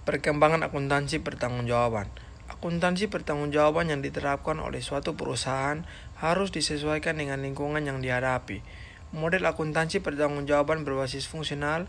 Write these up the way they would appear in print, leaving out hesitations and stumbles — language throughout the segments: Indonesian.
Perkembangan akuntansi pertanggungjawaban. Akuntansi pertanggungjawaban yang diterapkan oleh suatu perusahaan harus disesuaikan dengan lingkungan yang dihadapi. Model akuntansi pertanggungjawaban berbasis fungsional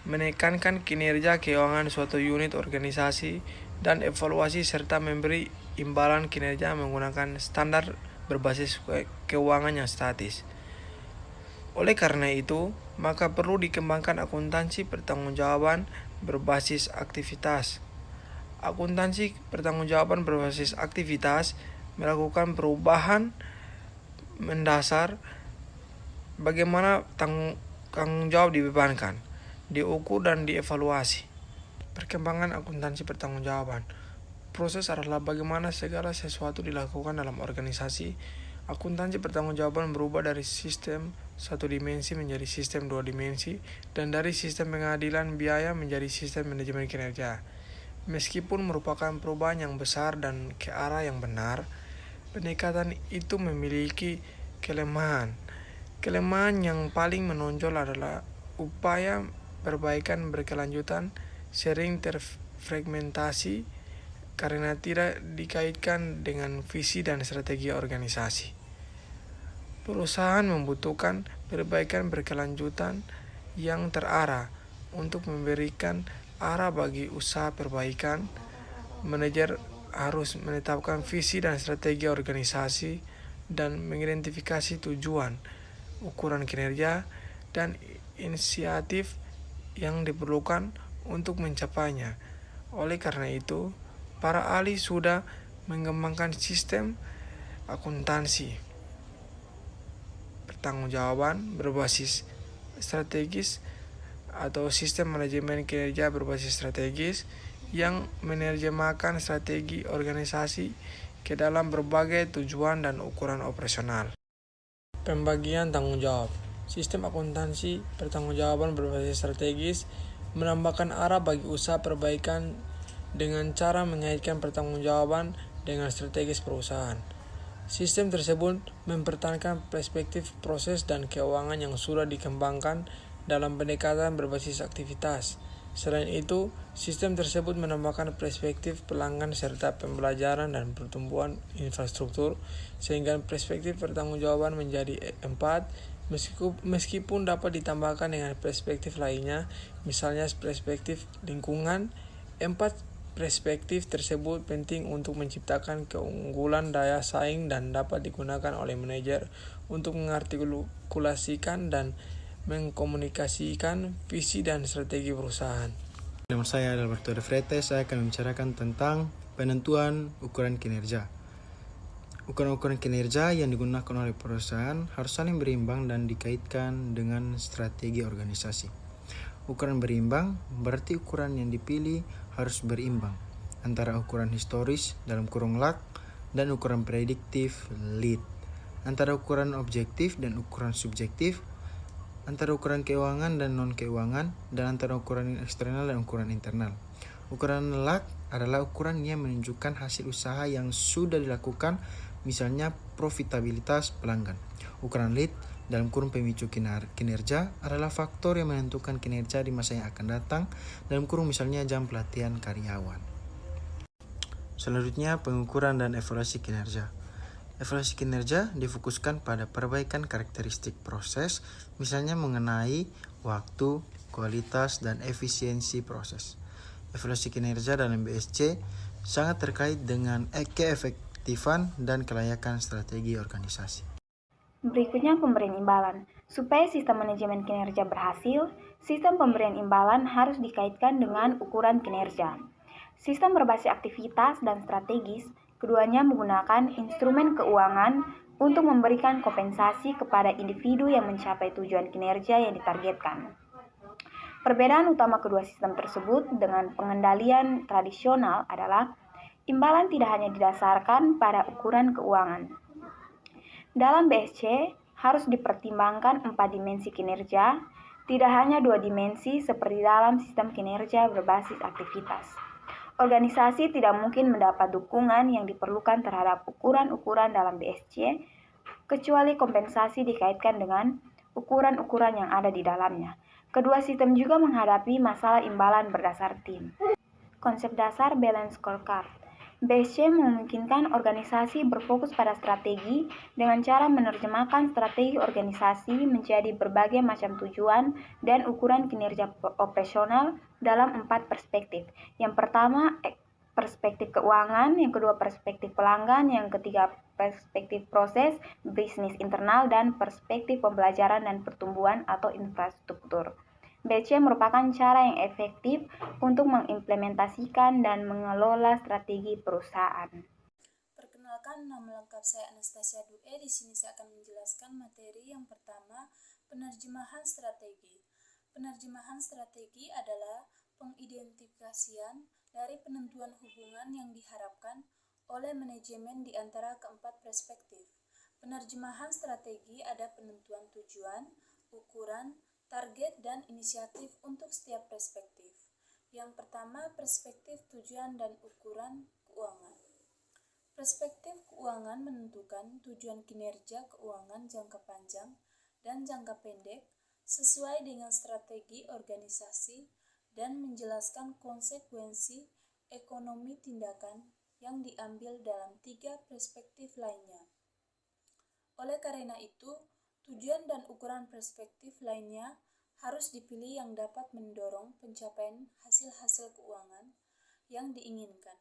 menekankan kinerja keuangan suatu unit organisasi dan evaluasi serta memberi imbalan kinerja menggunakan standar berbasis keuangan yang statis. Oleh karena itu, maka perlu dikembangkan akuntansi pertanggungjawaban berbasis aktivitas. Akuntansi pertanggungjawaban berbasis aktivitas melakukan perubahan mendasar bagaimana tanggung jawab dibebankan, diukur dan dievaluasi. Perkembangan akuntansi pertanggungjawaban. Proses adalah bagaimana segala sesuatu dilakukan dalam organisasi. Akuntansi pertanggungjawaban berubah dari sistem satu dimensi menjadi sistem dua dimensi dan dari sistem pengadilan biaya menjadi sistem manajemen kinerja. Meskipun merupakan perubahan yang besar dan ke arah yang benar, pendekatan itu memiliki kelemahan. Kelemahan yang paling menonjol adalah upaya perbaikan berkelanjutan sering terfragmentasi karena tidak dikaitkan dengan visi dan strategi organisasi. Perusahaan membutuhkan perbaikan berkelanjutan yang terarah untuk memberikan arah bagi usaha perbaikan. Manajer harus menetapkan visi dan strategi organisasi dan mengidentifikasi tujuan, ukuran kinerja, dan inisiatif yang diperlukan untuk mencapainya. Oleh karena itu, para ahli sudah mengembangkan sistem akuntansi pertanggungjawaban berbasis strategis atau sistem manajemen kinerja berbasis strategis yang menerjemahkan strategi organisasi ke dalam berbagai tujuan dan ukuran operasional. Pembagian tanggung jawab. Sistem akuntansi pertanggungjawaban berbasis strategis menambahkan arah bagi usaha perbaikan dengan cara mengaitkan pertanggungjawaban dengan strategis perusahaan. Sistem tersebut mempertahankan perspektif proses dan keuangan yang sudah dikembangkan dalam pendekatan berbasis aktivitas. Selain itu, sistem tersebut menambahkan perspektif pelanggan serta pembelajaran dan pertumbuhan infrastruktur, sehingga perspektif pertanggungjawaban menjadi 4, meskipun dapat ditambahkan dengan perspektif lainnya, misalnya perspektif lingkungan. 4 perspektif tersebut penting untuk menciptakan keunggulan daya saing dan dapat digunakan oleh manajer untuk mengartikulasikan dan mengkomunikasikan visi dan strategi perusahaan. Nama saya Alberto de Freites, saya akan membicarakan tentang penentuan ukuran kinerja. Ukuran-ukuran kinerja yang digunakan oleh perusahaan harus saling berimbang dan dikaitkan dengan strategi organisasi. Ukuran berimbang berarti ukuran yang dipilih harus berimbang antara ukuran historis dalam kurung LAK dan ukuran prediktif LEAD, antara ukuran objektif dan ukuran subjektif, antara ukuran keuangan dan non-keuangan, dan antara ukuran eksternal dan ukuran internal. Ukuran LAK adalah ukuran yang menunjukkan hasil usaha yang sudah dilakukan, misalnya profitabilitas pelanggan. Ukuran LEAD dalam kurung pemicu kinerja adalah faktor yang menentukan kinerja di masa yang akan datang, dalam kurung misalnya jam pelatihan karyawan. Selanjutnya, pengukuran dan evaluasi kinerja. Evaluasi kinerja difokuskan pada perbaikan karakteristik proses, misalnya mengenai waktu, kualitas, dan efisiensi proses. Evaluasi kinerja dalam BSC sangat terkait dengan keefektifan dan kelayakan strategi organisasi. Berikutnya pemberian imbalan. Supaya sistem manajemen kinerja berhasil, sistem pemberian imbalan harus dikaitkan dengan ukuran kinerja. Sistem berbasis aktivitas dan strategis, keduanya menggunakan instrumen keuangan untuk memberikan kompensasi kepada individu yang mencapai tujuan kinerja yang ditargetkan. Perbedaan utama kedua sistem tersebut dengan pengendalian tradisional adalah imbalan tidak hanya didasarkan pada ukuran keuangan. Dalam BSC harus dipertimbangkan 4 dimensi kinerja, tidak hanya 2 dimensi seperti dalam sistem kinerja berbasis aktivitas. Organisasi tidak mungkin mendapat dukungan yang diperlukan terhadap ukuran-ukuran dalam BSC, kecuali kompensasi dikaitkan dengan ukuran-ukuran yang ada di dalamnya. Kedua sistem juga menghadapi masalah imbalan berdasar tim. Konsep dasar Balance Scorecard. BSC memungkinkan organisasi berfokus pada strategi dengan cara menerjemahkan strategi organisasi menjadi berbagai macam tujuan dan ukuran kinerja operasional dalam 4 perspektif. Yang pertama, perspektif keuangan, yang kedua perspektif pelanggan, yang ketiga perspektif proses, bisnis internal, dan perspektif pembelajaran dan pertumbuhan atau infrastruktur. BC merupakan cara yang efektif untuk mengimplementasikan dan mengelola strategi perusahaan. Perkenalkan, nama lengkap saya Anastasia Due. Di sini saya akan menjelaskan materi yang pertama, penerjemahan strategi. Penerjemahan strategi adalah pengidentifikasian dari penentuan hubungan yang diharapkan oleh manajemen di antara keempat perspektif. Penerjemahan strategi ada penentuan tujuan, ukuran, target, dan inisiatif untuk setiap perspektif. Yang pertama, perspektif tujuan dan ukuran keuangan. Perspektif keuangan menentukan tujuan kinerja keuangan jangka panjang dan jangka pendek sesuai dengan strategi organisasi dan menjelaskan konsekuensi ekonomi tindakan yang diambil dalam 3 perspektif lainnya. Oleh karena itu, tujuan dan ukuran perspektif lainnya harus dipilih yang dapat mendorong pencapaian hasil-hasil keuangan yang diinginkan.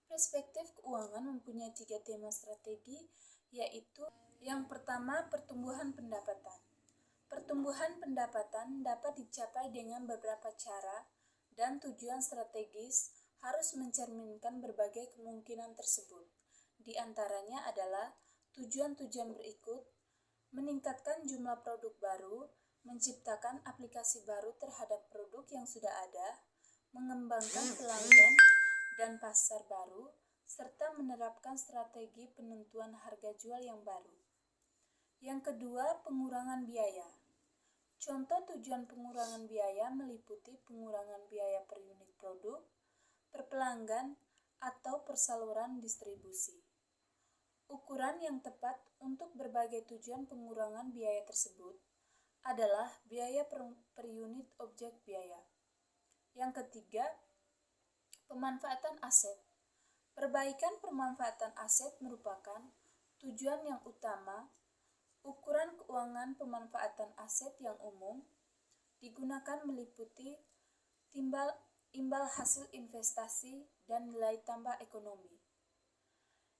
Perspektif keuangan mempunyai 3 tema strategi, yaitu yang pertama, pertumbuhan pendapatan. Pertumbuhan pendapatan dapat dicapai dengan beberapa cara dan tujuan strategis harus mencerminkan berbagai kemungkinan tersebut. Di antaranya adalah tujuan-tujuan berikut: meningkatkan jumlah produk baru, menciptakan aplikasi baru terhadap produk yang sudah ada, mengembangkan pelanggan dan pasar baru, serta menerapkan strategi penentuan harga jual yang baru. Yang kedua, pengurangan biaya. Contoh tujuan pengurangan biaya meliputi pengurangan biaya per unit produk, per pelanggan, atau persaluran distribusi. Ukuran yang tepat untuk berbagai tujuan pengurangan biaya tersebut adalah biaya per unit objek biaya. Yang ketiga, pemanfaatan aset. Perbaikan pemanfaatan aset merupakan tujuan yang utama. Ukuran keuangan pemanfaatan aset yang umum digunakan meliputi imbal hasil investasi dan nilai tambah ekonomi.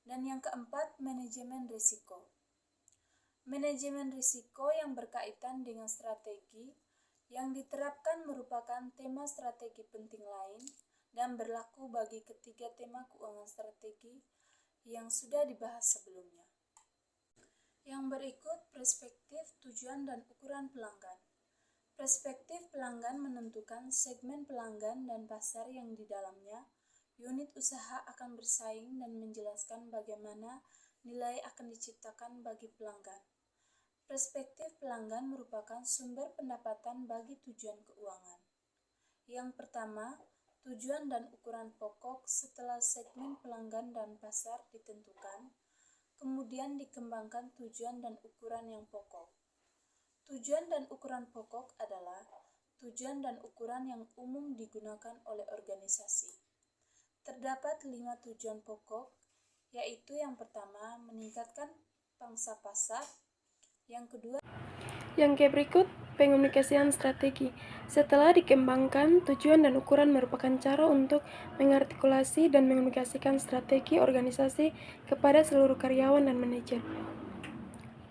Dan yang keempat, manajemen risiko. Manajemen risiko yang berkaitan dengan strategi yang diterapkan merupakan tema strategi penting lain dan berlaku bagi ketiga tema keuangan strategi yang sudah dibahas sebelumnya. Yang berikut perspektif tujuan dan ukuran pelanggan. Perspektif pelanggan menentukan segmen pelanggan dan pasar yang di dalamnya unit usaha akan bersaing dan menjelaskan bagaimana nilai akan diciptakan bagi pelanggan. Perspektif pelanggan merupakan sumber pendapatan bagi tujuan keuangan. Yang pertama, tujuan dan ukuran pokok setelah segmen pelanggan dan pasar ditentukan, kemudian dikembangkan tujuan dan ukuran yang pokok. Tujuan dan ukuran pokok adalah tujuan dan ukuran yang umum digunakan oleh organisasi. Terdapat 5 tujuan pokok, yaitu yang pertama, meningkatkan pangsa pasar. Yang berikut, pengomunikasian strategi. Setelah dikembangkan, tujuan dan ukuran merupakan cara untuk mengartikulasi dan mengomunikasikan strategi organisasi kepada seluruh karyawan dan manajer.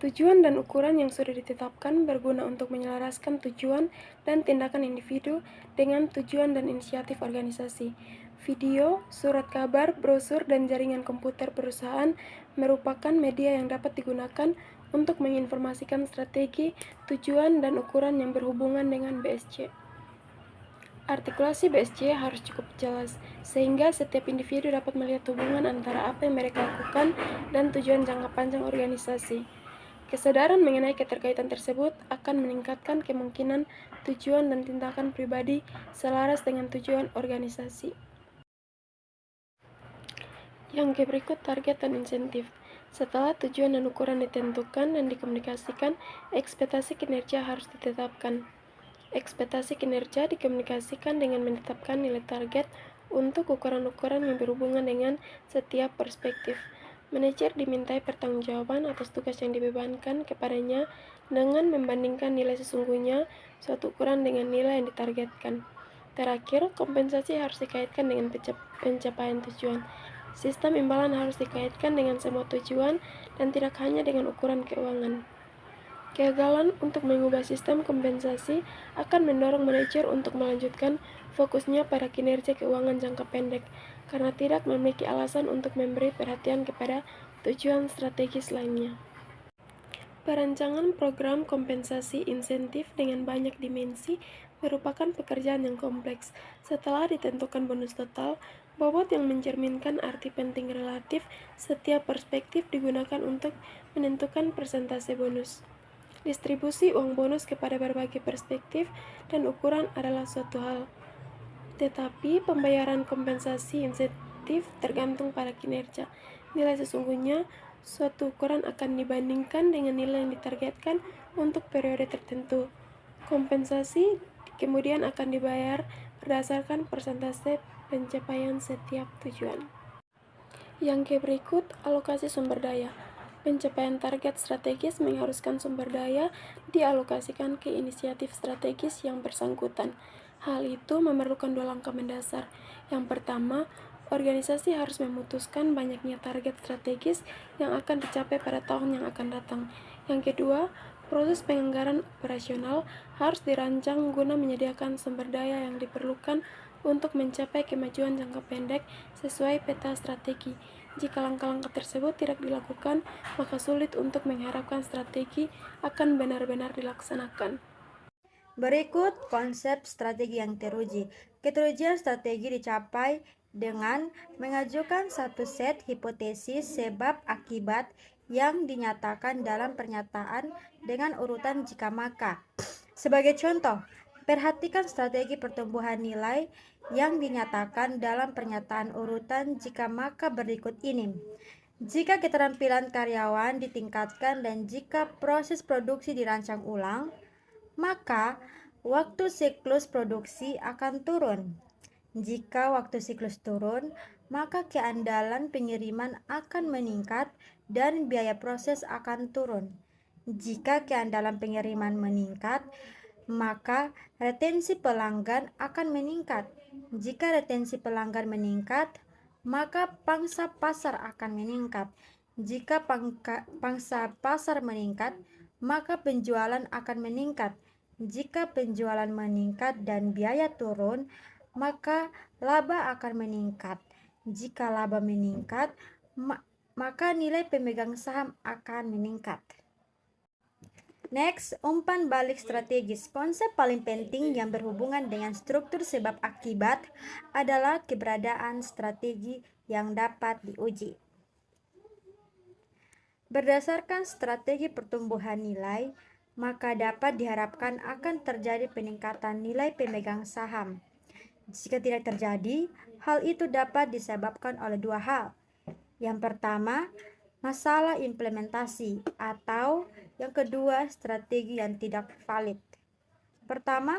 Tujuan dan ukuran yang sudah ditetapkan berguna untuk menyelaraskan tujuan dan tindakan individu dengan tujuan dan inisiatif organisasi. Video, surat kabar, brosur, dan jaringan komputer perusahaan merupakan media yang dapat digunakan untuk menginformasikan strategi, tujuan, dan ukuran yang berhubungan dengan BSC. Artikulasi BSC harus cukup jelas, sehingga setiap individu dapat melihat hubungan antara apa yang mereka lakukan dan tujuan jangka panjang organisasi. Kesadaran mengenai keterkaitan tersebut akan meningkatkan kemungkinan tujuan dan tindakan pribadi selaras dengan tujuan organisasi. Yang berikut, target dan insentif. Setelah tujuan dan ukuran ditentukan dan dikomunikasikan, ekspektasi kinerja harus ditetapkan. Ekspektasi kinerja dikomunikasikan dengan menetapkan nilai target untuk ukuran-ukuran yang berhubungan dengan setiap perspektif. Manajer dimintai pertanggungjawaban atas tugas yang dibebankan kepadanya dengan membandingkan nilai sesungguhnya suatu ukuran dengan nilai yang ditargetkan. Terakhir, kompensasi harus dikaitkan dengan pencapaian tujuan. Sistem imbalan harus dikaitkan dengan semua tujuan dan tidak hanya dengan ukuran keuangan. Kegagalan untuk mengubah sistem kompensasi akan mendorong manajer untuk melanjutkan fokusnya pada kinerja keuangan jangka pendek, karena tidak memiliki alasan untuk memberi perhatian kepada tujuan strategis lainnya. Perancangan program kompensasi insentif dengan banyak dimensi merupakan pekerjaan yang kompleks. Setelah ditentukan bonus total, bobot yang mencerminkan arti penting relatif setiap perspektif digunakan untuk menentukan persentase bonus. Distribusi uang bonus kepada berbagai perspektif dan ukuran adalah suatu hal, tetapi pembayaran kompensasi insentif tergantung pada kinerja. Nilai sesungguhnya suatu ukuran akan dibandingkan dengan nilai yang ditargetkan untuk periode tertentu. Kompensasi kemudian akan dibayar berdasarkan persentase pencapaian setiap tujuan. Yang berikut, alokasi sumber daya. Pencapaian target strategis mengharuskan sumber daya dialokasikan ke inisiatif strategis yang bersangkutan. Hal itu memerlukan 2 langkah mendasar. Yang pertama, organisasi harus memutuskan banyaknya target strategis yang akan dicapai pada tahun yang akan datang. Yang kedua, proses penganggaran operasional harus dirancang guna menyediakan sumber daya yang diperlukan untuk mencapai kemajuan jangka pendek sesuai peta strategi. Jika langkah-langkah tersebut tidak dilakukan, maka sulit untuk mengharapkan strategi akan benar-benar dilaksanakan. Berikut konsep strategi yang teruji. Keterujian strategi dicapai dengan mengajukan satu set hipotesis sebab akibat yang dinyatakan dalam pernyataan dengan urutan jika maka. Sebagai contoh, perhatikan strategi pertumbuhan nilai yang dinyatakan dalam pernyataan urutan jika maka berikut ini. Jika keterampilan karyawan ditingkatkan dan jika proses produksi dirancang ulang, maka waktu siklus produksi akan turun. Jika waktu siklus turun, maka keandalan pengiriman akan meningkat dan biaya proses akan turun. Jika keandalan pengiriman meningkat, maka retensi pelanggan akan meningkat. Jika retensi pelanggan meningkat, maka pangsa pasar akan meningkat. Jika pangsa pasar meningkat, maka penjualan akan meningkat. Jika penjualan meningkat dan biaya turun, maka laba akan meningkat. Jika laba meningkat, maka nilai pemegang saham akan meningkat. Next, umpan balik strategis. Konsep paling penting yang berhubungan dengan struktur sebab akibat adalah keberadaan strategi yang dapat diuji. Berdasarkan strategi pertumbuhan nilai, maka dapat diharapkan akan terjadi peningkatan nilai pemegang saham. Jika tidak terjadi, hal itu dapat disebabkan oleh 2 hal. Yang pertama, masalah implementasi, atau yang kedua, strategi yang tidak valid. Pertama,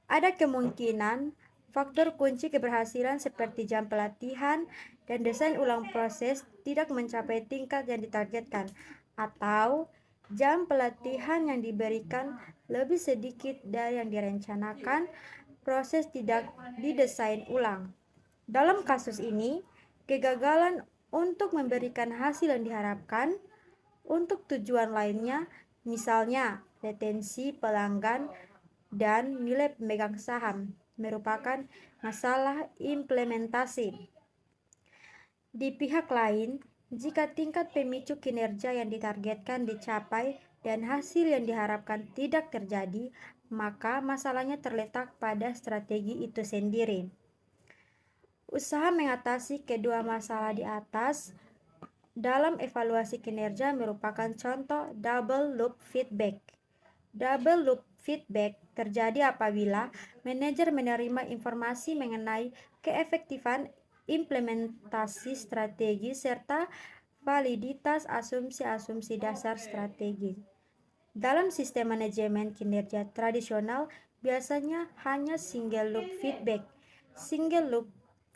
ada kemungkinan faktor kunci keberhasilan seperti jam pelatihan dan desain ulang proses tidak mencapai tingkat yang ditargetkan, atau jam pelatihan yang diberikan lebih sedikit dari yang direncanakan, proses tidak didesain ulang. Dalam kasus ini, kegagalan untuk memberikan hasil yang diharapkan untuk tujuan lainnya, misalnya retensi pelanggan dan nilai pemegang saham, merupakan masalah implementasi. Di pihak lain, jika tingkat pemicu kinerja yang ditargetkan dicapai dan hasil yang diharapkan tidak terjadi, maka masalahnya terletak pada strategi itu sendiri. Usaha mengatasi kedua masalah di atas dalam evaluasi kinerja merupakan contoh double loop feedback. Double loop feedback terjadi apabila manajer menerima informasi mengenai keefektifan implementasi strategi serta validitas asumsi-asumsi dasar strategi. Dalam sistem manajemen kinerja tradisional, biasanya hanya single loop feedback. Single loop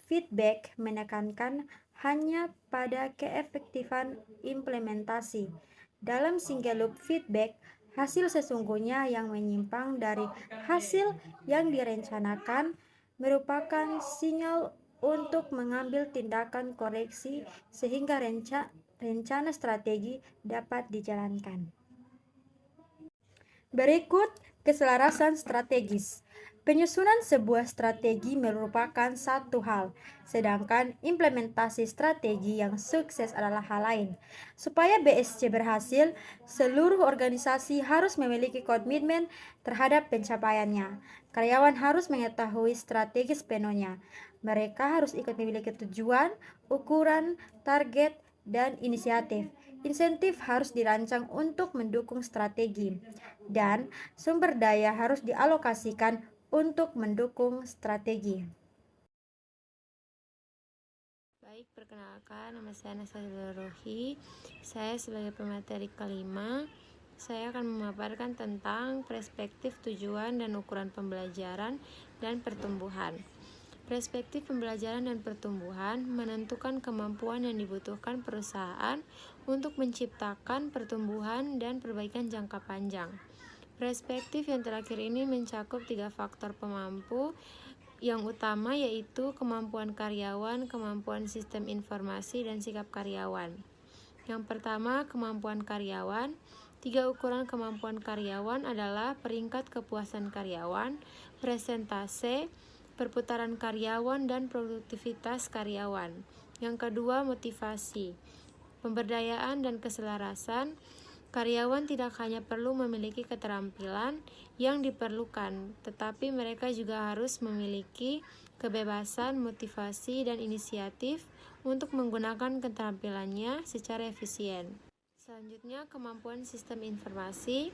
feedback menekankan hanya pada keefektifan implementasi. Dalam single loop feedback, hasil sesungguhnya yang menyimpang dari hasil yang direncanakan merupakan sinyal untuk mengambil tindakan koreksi sehingga rencana strategi dapat dijalankan. Berikut keselarasan strategis. Penyusunan sebuah strategi merupakan satu hal, sedangkan implementasi strategi yang sukses adalah hal lain. Supaya BSC berhasil, seluruh organisasi harus memiliki komitmen terhadap pencapaiannya. Karyawan harus mengetahui strategi sepenuhnya. Mereka harus ikut memiliki tujuan, ukuran, target, dan inisiatif. Insentif harus dirancang untuk mendukung strategi, dan sumber daya harus dialokasikan untuk mendukung strategi. Baik, perkenalkan, nama saya Nasaila Rohi. Saya sebagai pemateri kelima, saya akan memaparkan tentang perspektif tujuan dan ukuran pembelajaran dan pertumbuhan. Perspektif pembelajaran dan pertumbuhan menentukan kemampuan yang dibutuhkan perusahaan untuk menciptakan pertumbuhan dan perbaikan jangka panjang. Perspektif yang terakhir ini mencakup 3 faktor pemampu yang utama, yaitu kemampuan karyawan, kemampuan sistem informasi, dan sikap karyawan. Yang pertama, kemampuan karyawan. 3 ukuran kemampuan karyawan adalah peringkat kepuasan karyawan, presentase, perputaran karyawan, dan produktivitas karyawan. Yang kedua, motivasi, pemberdayaan, dan keselarasan. Karyawan tidak hanya perlu memiliki keterampilan yang diperlukan, tetapi mereka juga harus memiliki kebebasan, motivasi, dan inisiatif untuk menggunakan keterampilannya secara efisien. Selanjutnya, kemampuan sistem informasi.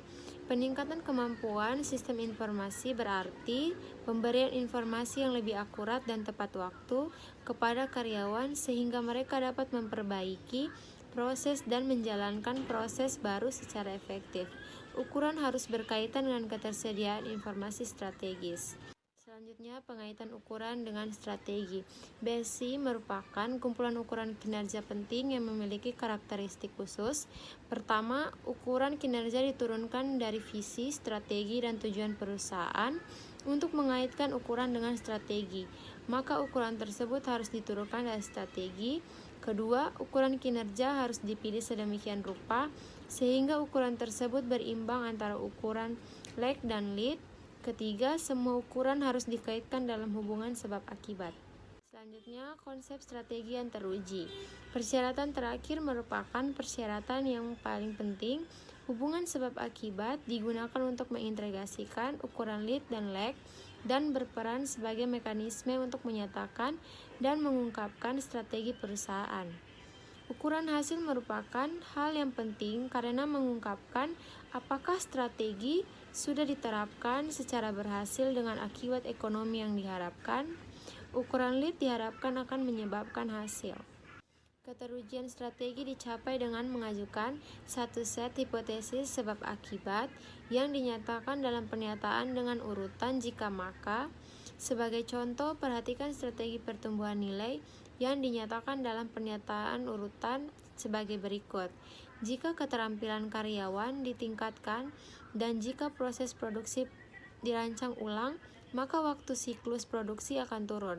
Peningkatan kemampuan sistem informasi berarti pemberian informasi yang lebih akurat dan tepat waktu kepada karyawan sehingga mereka dapat memperbaiki proses dan menjalankan proses baru secara efektif. Ukuran harus berkaitan dengan ketersediaan informasi strategis. Selanjutnya, pengaitan ukuran dengan strategi. BSI merupakan kumpulan ukuran kinerja penting yang memiliki karakteristik khusus. Pertama, ukuran kinerja diturunkan dari visi, strategi, dan tujuan perusahaan untuk mengaitkan ukuran dengan strategi. Maka ukuran tersebut harus diturunkan dari strategi. Kedua, ukuran kinerja harus dipilih sedemikian rupa sehingga ukuran tersebut berimbang antara ukuran lag dan lead. Ketiga, semua ukuran harus dikaitkan dalam hubungan sebab akibat. Selanjutnya, konsep strategi yang teruji. Persyaratan terakhir merupakan persyaratan yang paling penting. Hubungan sebab akibat digunakan untuk mengintegrasikan ukuran lead dan lag dan berperan sebagai mekanisme untuk menyatakan dan mengungkapkan strategi perusahaan. Ukuran hasil merupakan hal yang penting karena mengungkapkan apakah strategi sudah diterapkan secara berhasil dengan akibat ekonomi yang diharapkan. Ukuran lead diharapkan akan menyebabkan hasil. Keterujian strategi dicapai dengan mengajukan satu set hipotesis sebab akibat yang dinyatakan dalam pernyataan dengan urutan jika maka. Sebagai contoh, perhatikan strategi pertumbuhan nilai yang dinyatakan dalam pernyataan urutan sebagai berikut. Jika keterampilan karyawan ditingkatkan dan jika proses produksi dirancang ulang, maka waktu siklus produksi akan turun.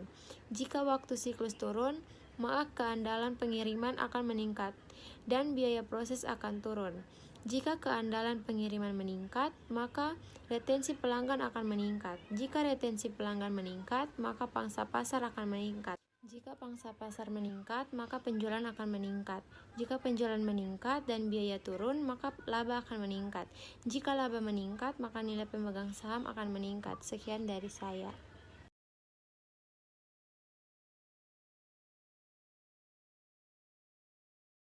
Jika waktu siklus turun, maka keandalan pengiriman akan meningkat dan biaya proses akan turun. Jika keandalan pengiriman meningkat, maka retensi pelanggan akan meningkat. Jika retensi pelanggan meningkat, maka pangsa pasar akan meningkat. Jika pangsa pasar meningkat, maka penjualan akan meningkat. Jika penjualan meningkat dan biaya turun, maka laba akan meningkat. Jika laba meningkat, maka nilai pemegang saham akan meningkat. Sekian dari saya.